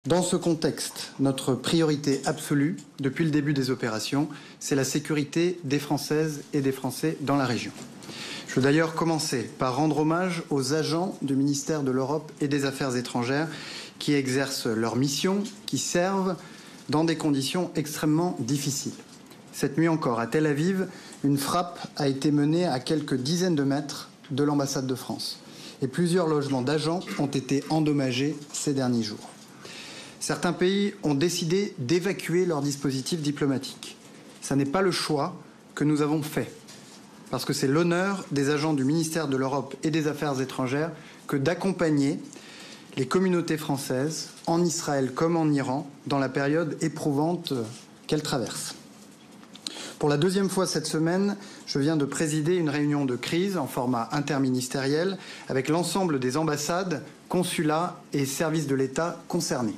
Dans ce contexte, notre priorité absolue, depuis le début des opérations, c'est la sécurité des Françaises et des Français dans la région. Je veux d'ailleurs commencer par rendre hommage aux agents du ministère de l'Europe et des Affaires étrangères qui exercent leur mission, qui servent dans des conditions extrêmement difficiles. Cette nuit encore, à Tel Aviv, une frappe a été menée à quelques dizaines de mètres de l'ambassade de France. Et plusieurs logements d'agents ont été endommagés ces derniers jours. Certains pays ont décidé d'évacuer leurs dispositifs diplomatiques. Ce n'est pas le choix que nous avons fait, parce que c'est l'honneur des agents du ministère de l'Europe et des Affaires étrangères que d'accompagner les communautés françaises en Israël comme en Iran dans la période éprouvante qu'elles traversent. Pour la deuxième fois cette semaine, je viens de présider une réunion de crise en format interministériel avec l'ensemble des ambassades, consulats et services de l'État concernés.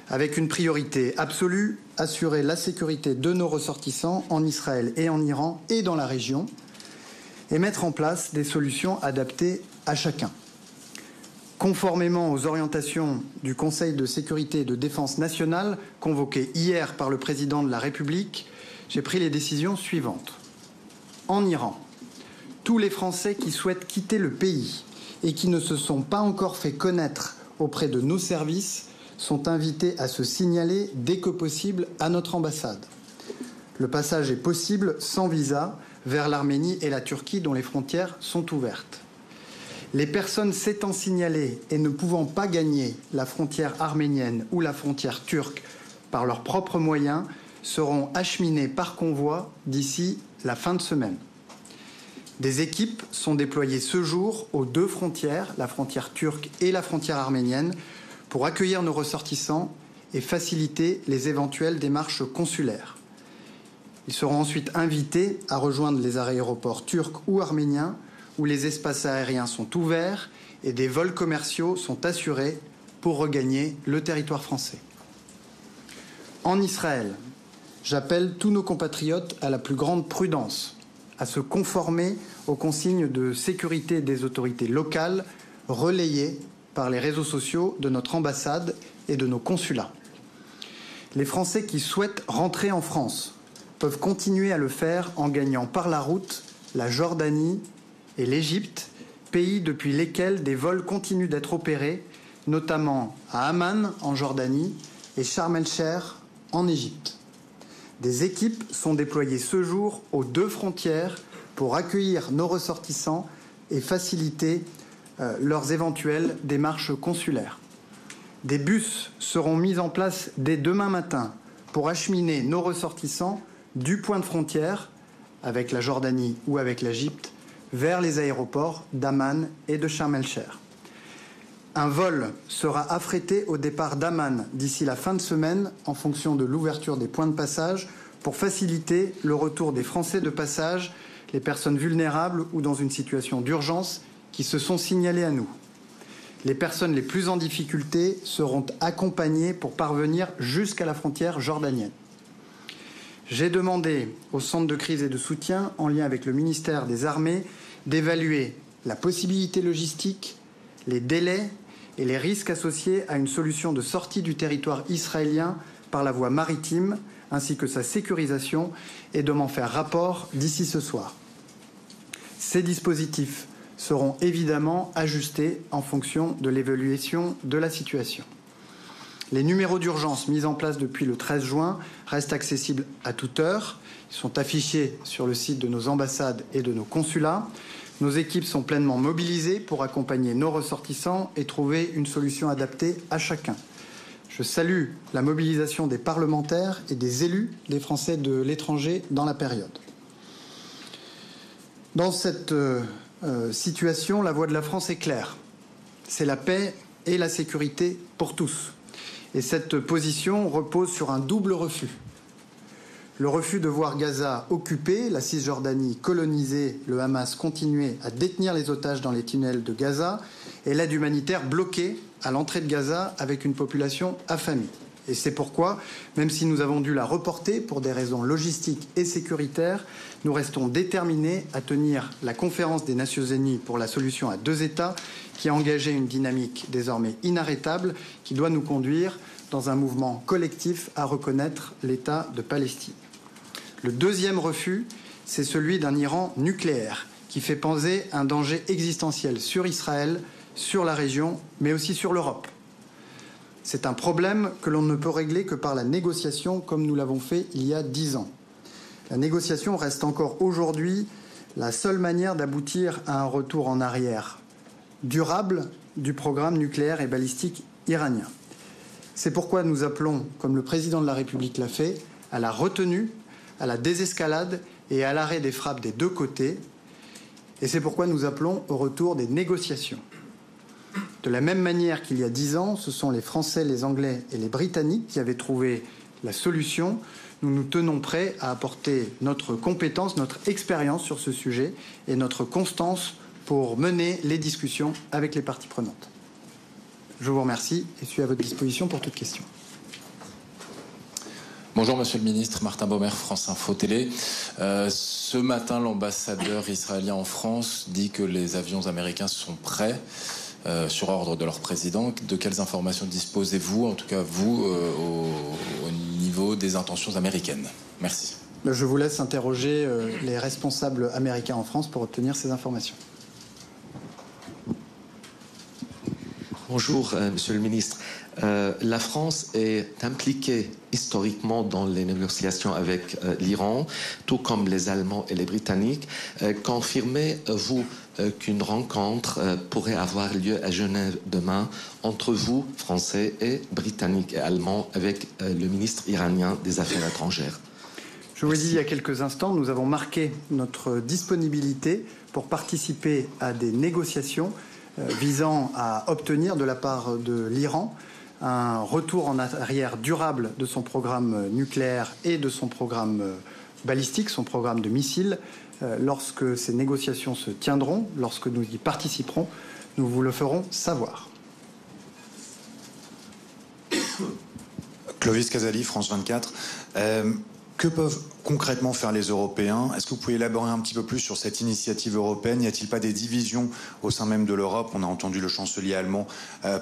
Avec une priorité absolue, assurer la sécurité de nos ressortissants en Israël et en Iran et dans la région, et mettre en place des solutions adaptées à chacun. Conformément aux orientations du Conseil de sécurité et de défense nationale, convoqué hier par le président de la République, j'ai pris les décisions suivantes. En Iran, tous les Français qui souhaitent quitter le pays et qui ne se sont pas encore fait connaître auprès de nos services sont invités à se signaler dès que possible à notre ambassade. Le passage est possible sans visa vers l'Arménie et la Turquie dont les frontières sont ouvertes. Les personnes s'étant signalées et ne pouvant pas gagner la frontière arménienne ou la frontière turque par leurs propres moyens seront acheminées par convoi d'ici la fin de semaine. Des équipes sont déployées ce jour aux deux frontières, la frontière turque et la frontière arménienne, pour accueillir nos ressortissants et faciliter les éventuelles démarches consulaires. Ils seront ensuite invités à rejoindre les aéroports turcs ou arméniens où les espaces aériens sont ouverts et des vols commerciaux sont assurés pour regagner le territoire français. En Israël, j'appelle tous nos compatriotes à la plus grande prudence, à se conformer aux consignes de sécurité des autorités locales relayées par les réseaux sociaux de notre ambassade et de nos consulats. Les Français qui souhaitent rentrer en France peuvent continuer à le faire en gagnant par la route la Jordanie et l'Égypte, pays depuis lesquels des vols continuent d'être opérés, notamment à Amman en Jordanie et Sharm el-Sheikh en Égypte. Des équipes sont déployées ce jour aux deux frontières pour accueillir nos ressortissants et faciliter leurs éventuelles démarches consulaires. Des bus seront mis en place dès demain matin pour acheminer nos ressortissants du point de frontière avec la Jordanie ou avec l'Égypte vers les aéroports d'Amman et de Sharm el-Sheikh. Un vol sera affrété au départ d'Amman d'ici la fin de semaine en fonction de l'ouverture des points de passage pour faciliter le retour des Français de passage, les personnes vulnérables ou dans une situation d'urgence qui se sont signalés à nous. Les personnes les plus en difficulté seront accompagnées pour parvenir jusqu'à la frontière jordanienne. J'ai demandé au centre de crise et de soutien, en lien avec le ministère des Armées, d'évaluer la possibilité logistique, les délais et les risques associés à une solution de sortie du territoire israélien par la voie maritime, ainsi que sa sécurisation, et de m'en faire rapport d'ici ce soir. Ces dispositifs seront évidemment ajustés en fonction de l'évaluation de la situation. Les numéros d'urgence mis en place depuis le 13 juin restent accessibles à toute heure. Ils sont affichés sur le site de nos ambassades et de nos consulats. Nos équipes sont pleinement mobilisées pour accompagner nos ressortissants et trouver une solution adaptée à chacun. Je salue la mobilisation des parlementaires et des élus des Français de l'étranger dans la période. Dans cette situation, la voix de la France est claire. C'est la paix et la sécurité pour tous. Et cette position repose sur un double refus. Le refus de voir Gaza occupée, la Cisjordanie colonisée, le Hamas continuer à détenir les otages dans les tunnels de Gaza et l'aide humanitaire bloquée à l'entrée de Gaza avec une population affamée. Et c'est pourquoi, même si nous avons dû la reporter pour des raisons logistiques et sécuritaires, nous restons déterminés à tenir la conférence des Nations Unies pour la solution à 2 États qui a engagé une dynamique désormais inarrêtable qui doit nous conduire dans un mouvement collectif à reconnaître l'État de Palestine. Le deuxième refus, c'est celui d'un Iran nucléaire qui fait peser un danger existentiel sur Israël, sur la région, mais aussi sur l'Europe. C'est un problème que l'on ne peut régler que par la négociation, comme nous l'avons fait il y a 10 ans. La négociation reste encore aujourd'hui la seule manière d'aboutir à un retour en arrière durable du programme nucléaire et balistique iranien. C'est pourquoi nous appelons, comme le président de la République l'a fait, à la retenue, à la désescalade et à l'arrêt des frappes des 2 côtés. Et c'est pourquoi nous appelons au retour des négociations. De la même manière qu'il y a 10 ans, ce sont les Français, les Anglais et les Britanniques qui avaient trouvé la solution. Nous nous tenons prêts à apporter notre compétence, notre expérience sur ce sujet et notre constance pour mener les discussions avec les parties prenantes. Je vous remercie et suis à votre disposition pour toute question. Bonjour Monsieur le Ministre, Martin Baumer, France Info Télé. Ce matin, l'ambassadeur israélien en France dit que les avions américains sont prêts sur ordre de leur président. De quelles informations disposez-vous, en tout cas vous, au niveau des intentions américaines? Merci. Je vous laisse interroger les responsables américains en France pour obtenir ces informations. Bonjour, Monsieur le Ministre. La France est impliquée historiquement dans les négociations avec l'Iran, tout comme les Allemands et les Britanniques. Confirmez-vous qu'une rencontre pourrait avoir lieu à Genève demain entre vous, Français et Britanniques et Allemands, avec le ministre iranien des Affaires étrangères? Je vous ai dit il y a quelques instants, nous avons marqué notre disponibilité pour participer à des négociations visant à obtenir de la part de l'Iran un retour en arrière durable de son programme nucléaire et de son programme balistique, son programme de missiles. Lorsque ces négociations se tiendront, lorsque nous y participerons, nous vous le ferons savoir. Clovis Casali, France 24. Que peuvent concrètement faire les Européens? Est-ce que vous pouvez élaborer un petit peu plus sur cette initiative européenne? N'y a-t-il pas des divisions au sein même de l'Europe? On a entendu le chancelier allemand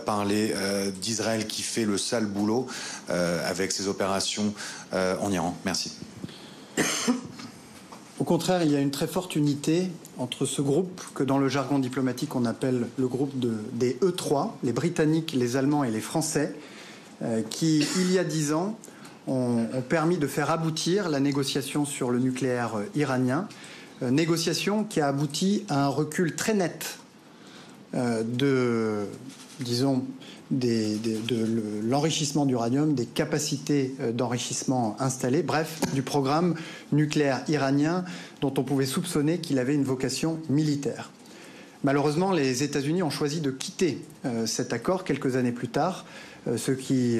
parler d'Israël qui fait le sale boulot avec ses opérations en Iran. Merci. Au contraire, il y a une très forte unité entre ce groupe que dans le jargon diplomatique on appelle le groupe des E3, les Britanniques, les Allemands et les Français, qui, il y a 10 ans, ont permis de faire aboutir la négociation sur le nucléaire iranien, négociation qui a abouti à un recul très net de l'enrichissement d'uranium, des capacités d'enrichissement installées, bref, du programme nucléaire iranien dont on pouvait soupçonner qu'il avait une vocation militaire. Malheureusement, les États-Unis ont choisi de quitter cet accord quelques années plus tard, ce qui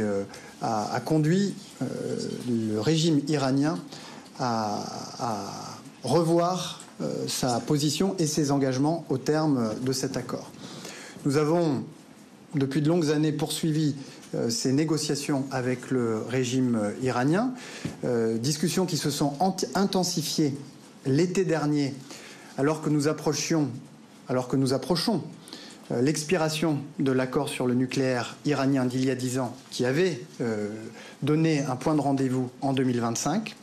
a conduit le régime iranien à revoir sa position et ses engagements au terme de cet accord. Nous avons, depuis de longues années, poursuivi ces négociations avec le régime iranien, discussions qui se sont intensifiées l'été dernier, alors que nous approchons l'expiration de l'accord sur le nucléaire iranien d'il y a 10 ans, qui avait donné un point de rendez-vous en 2025.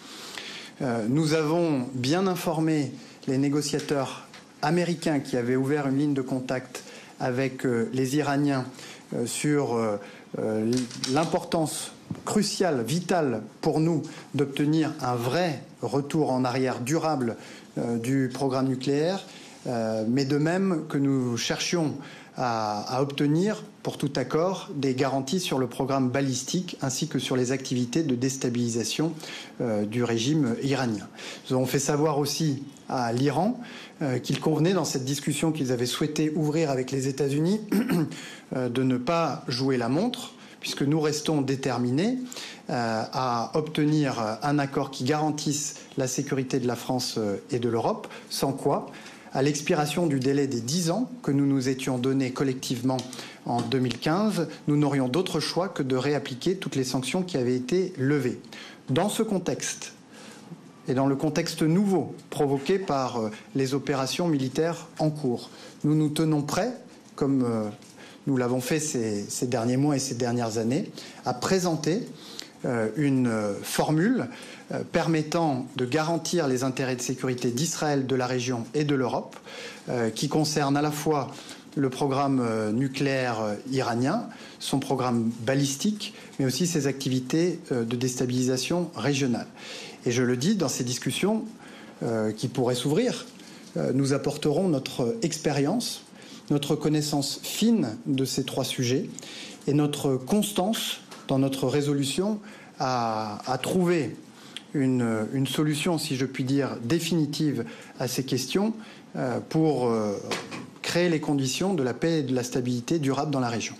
Nous avons bien informé les négociateurs américains qui avaient ouvert une ligne de contact avec les Iraniens sur l'importance cruciale, vitale pour nous d'obtenir un vrai retour en arrière durable du programme nucléaire, mais de même que nous cherchions à obtenir, pour tout accord, des garanties sur le programme balistique ainsi que sur les activités de déstabilisation du régime iranien. Nous avons fait savoir aussi à l'Iran qu'il convenait, dans cette discussion qu'ils avaient souhaité ouvrir avec les États-Unis, de ne pas jouer la montre, puisque nous restons déterminés à obtenir un accord qui garantisse la sécurité de la France et de l'Europe, sans quoi À l'expiration du délai des 10 ans que nous nous étions donnés collectivement en 2015, nous n'aurions d'autre choix que de réappliquer toutes les sanctions qui avaient été levées. Dans ce contexte, et dans le contexte nouveau provoqué par les opérations militaires en cours, nous nous tenons prêts, comme nous l'avons fait ces derniers mois et ces dernières années, à présenter une formule permettant de garantir les intérêts de sécurité d'Israël, de la région et de l'Europe, qui concerne à la fois le programme nucléaire iranien, son programme balistique, mais aussi ses activités de déstabilisation régionale. Et je le dis, dans ces discussions qui pourraient s'ouvrir, nous apporterons notre expérience, notre connaissance fine de ces 3 sujets et notre constance dans notre résolution à trouver une solution, si je puis dire, définitive à ces questions pour créer les conditions de la paix et de la stabilité durable dans la région.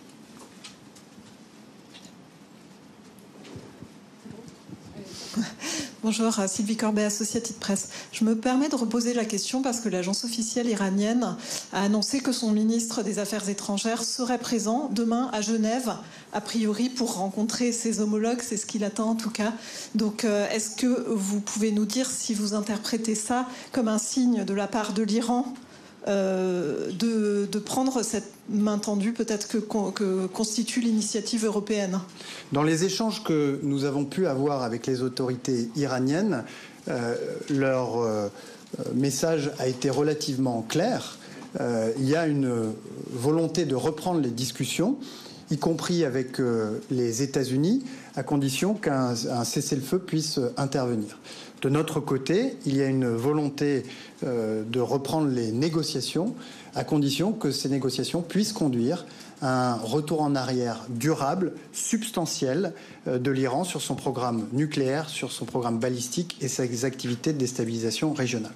Bonjour, Sylvie Corbet, Associated Press. Je me permets de reposer la question parce que l'agence officielle iranienne a annoncé que son ministre des Affaires étrangères serait présent demain à Genève, a priori pour rencontrer ses homologues, c'est ce qu'il attend en tout cas. Donc est-ce que vous pouvez nous dire si vous interprétez ça comme un signe de la part de l'Iran de prendre cette main tendue peut-être que constitue l'initiative européenne? Dans les échanges que nous avons pu avoir avec les autorités iraniennes, leur message a été relativement clair. Il y a une volonté de reprendre les discussions, y compris avec les États-Unis, à condition qu'un cessez-le-feu puisse intervenir. De notre côté, il y a une volonté de reprendre les négociations à condition que ces négociations puissent conduire à un retour en arrière durable, substantiel de l'Iran sur son programme nucléaire, sur son programme balistique et ses activités de déstabilisation régionale.